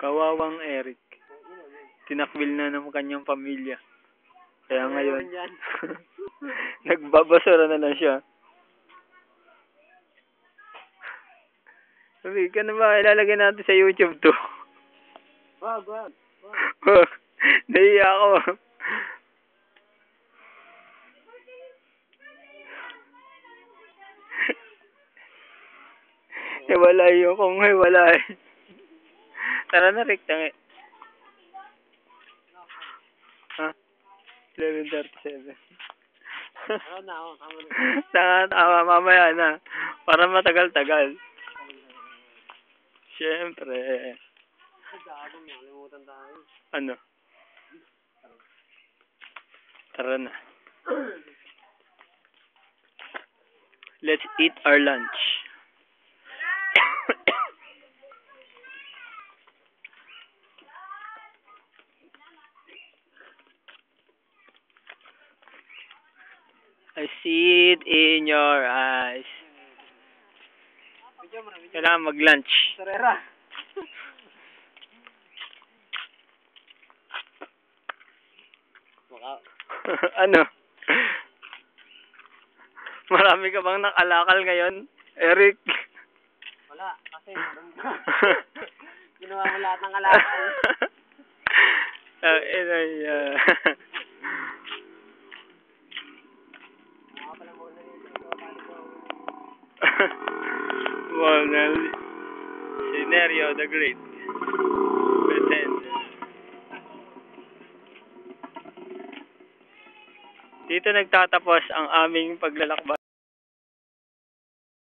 Kawawang Eric. Tinakwil na ng kanyang pamilya. Kaya ngayon, nagbabasura na lang siya. Sabi ka na ba, ilalagay natin sa YouTube to. Wag. Nahiya ako. Wala yun kung wala eh. Tara na, Rick, tangi. Ha? 11:37. Tama, mamaya na. Para matagal-tagal. Siyempre. Ano? Tara na. Let's eat our lunch. I see it in your eyes. Kailangan mag-lunch. Sarera. Ano? Marami ka bang nakalakal ngayon, Eric? Wala, kasi ginawa mo lahat ng kalakal. Well, Scenario the Great. Pretend. Dito nagtatapos ang aming paglalakbay.